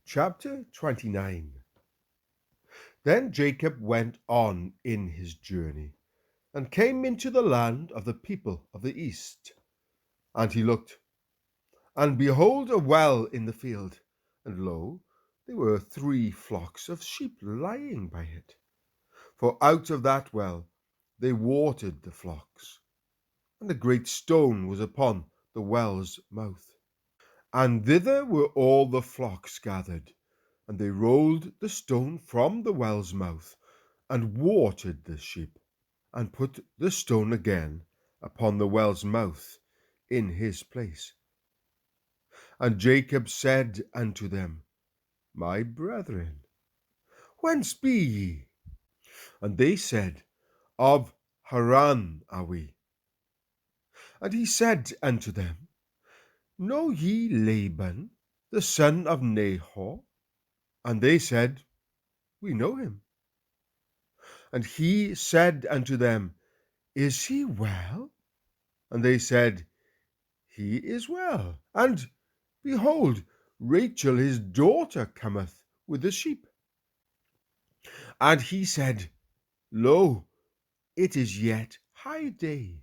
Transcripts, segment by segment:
Chapter 29. Then Jacob went on in his journey, and came into the land of the people of the east. And he looked, and behold a well in the field, and lo, there were 3 flocks of sheep lying by it. For out of that well they watered the flocks, and a great stone was upon the well's mouth. And thither were all the flocks gathered, and they rolled the stone from the well's mouth, and watered the sheep, and put the stone again upon the well's mouth in his place. And Jacob said unto them, My brethren, whence be ye? And they said, Of Haran are we. And he said unto them, Know ye Laban, the son of Nahor? And they said, We know him. And he said unto them, Is he well? And they said, He is well. And behold, Rachel his daughter cometh with the sheep. And he said, Lo, it is yet high day,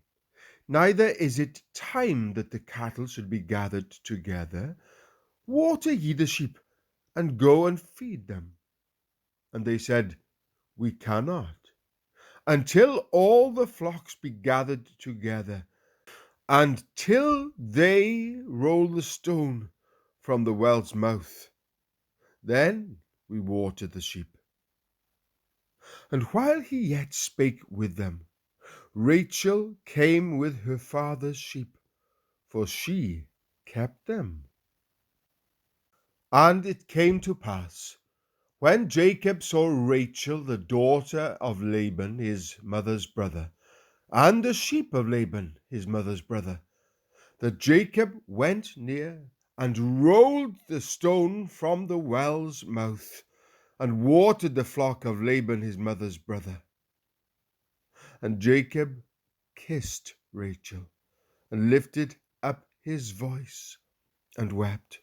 neither is it time that the cattle should be gathered together. Water ye the sheep, and go and feed them. And they said, We cannot, until all the flocks be gathered together, and till they roll the stone from the well's mouth. Then we water the sheep. And while he yet spake with them, Rachel came with her father's sheep, for she kept them. And it came to pass, when Jacob saw Rachel the daughter of Laban his mother's brother, and the sheep of Laban his mother's brother, that Jacob went near and rolled the stone from the well's mouth, and watered the flock of Laban his mother's brother. And Jacob kissed Rachel, and lifted up his voice, and wept.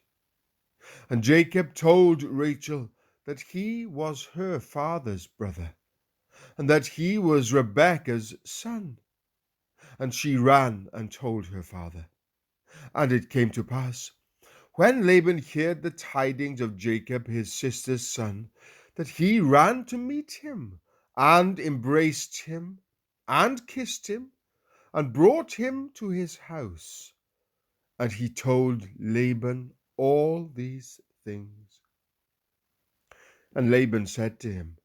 And Jacob told Rachel that he was her father's brother, and that he was Rebekah's son. And she ran and told her father. And it came to pass, when Laban heard the tidings of Jacob his sister's son, that he ran to meet him, and embraced him, and kissed him, and brought him to his house. And he told Laban all these things. And Laban said to him,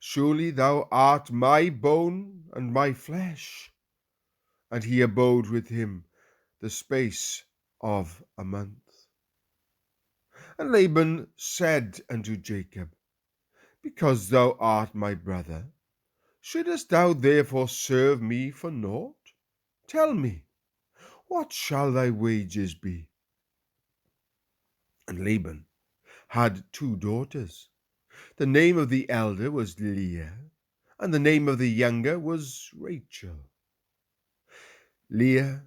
Surely thou art my bone and my flesh. And he abode with him the space of a month. And Laban said unto Jacob, Because thou art my brother, shouldest thou therefore serve me for naught? Tell me, what shall thy wages be? And Laban had 2 daughters. The name of the elder was Leah, and the name of the younger was Rachel. Leah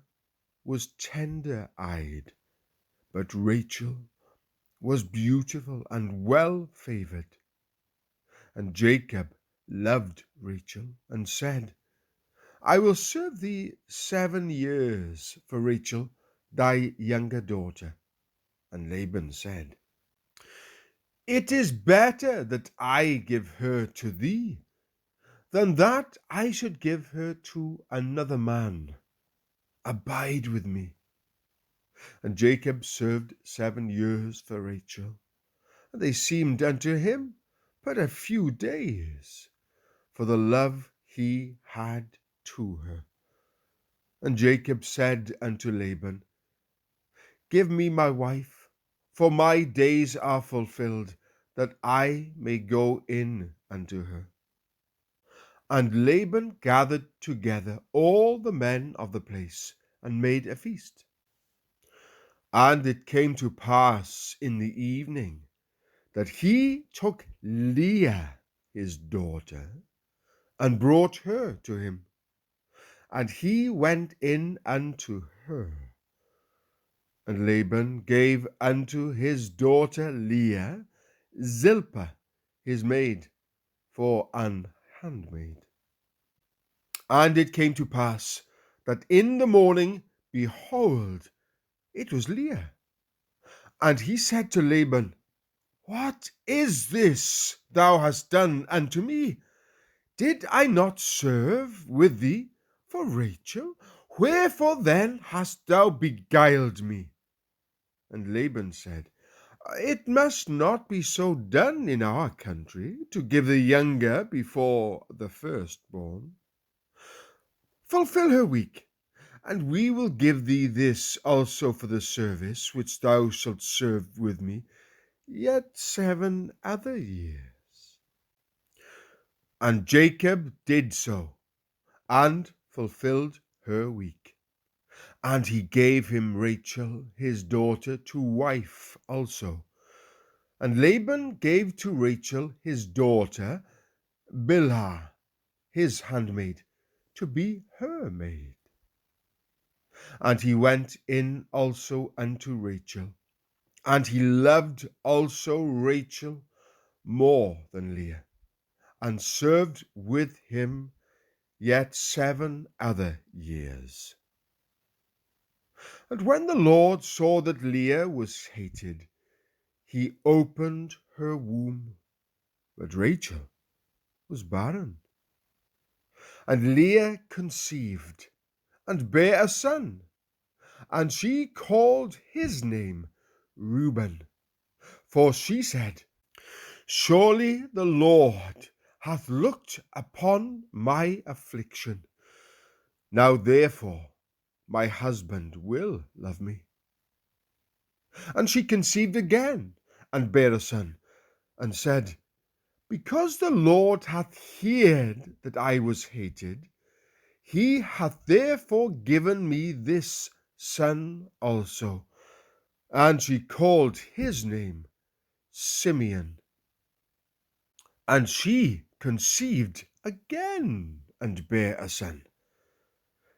was tender-eyed, but Rachel was beautiful and well-favored. And Jacob loved Rachel, and said, I will serve thee 7 years for Rachel, thy younger daughter. And Laban said, It is better that I give her to thee, than that I should give her to another man. Abide with me. And Jacob served 7 years for Rachel, and they seemed unto him but a few days, for the love he had to her. And Jacob said unto Laban, Give me my wife, for my days are fulfilled, that I may go in unto her. And Laban gathered together all the men of the place, and made a feast. And it came to pass in the evening, that he took Leah his daughter, and brought her to him. And he went in unto her. And Laban gave unto his daughter Leah Zilpah his maid for an handmaid. And it came to pass that in the morning, behold, it was Leah. And he said to Laban, What is this thou hast done unto me? Did I not serve with thee for Rachel? Wherefore then hast thou beguiled me? And Laban said, It must not be so done in our country, to give the younger before the firstborn. Fulfill her week, and we will give thee this also for the service which thou shalt serve with me, yet 7 other years. And Jacob did so, and fulfilled her week. And he gave him Rachel his daughter to wife also. And Laban gave to Rachel his daughter Bilhah, his handmaid, to be her maid. And he went in also unto Rachel, and he loved also Rachel more than Leah, and served with him yet 7 other years. And when the Lord saw that Leah was hated, he opened her womb, but Rachel was barren. And Leah conceived, and bare a son, and she called his name Reuben, for she said, Surely the Lord hath looked upon my affliction. Now therefore my husband will love me. And she conceived again, and bare a son, and said, Because the Lord hath heard that I was hated, he hath therefore given me this son also. And she called his name Simeon. And she conceived again, and bare a son.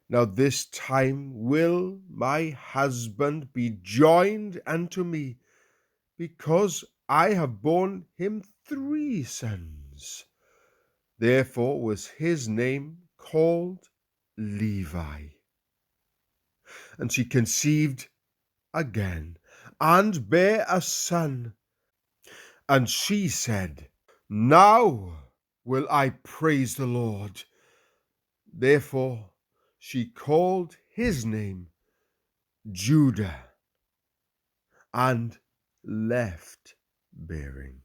Now this time will my husband be joined unto me, because I have borne him 3 sons. Therefore was his name called Levi. And she conceived again, and bare a son. And she said, Now will I praise the Lord. Therefore she called his name Judah, and left bearing.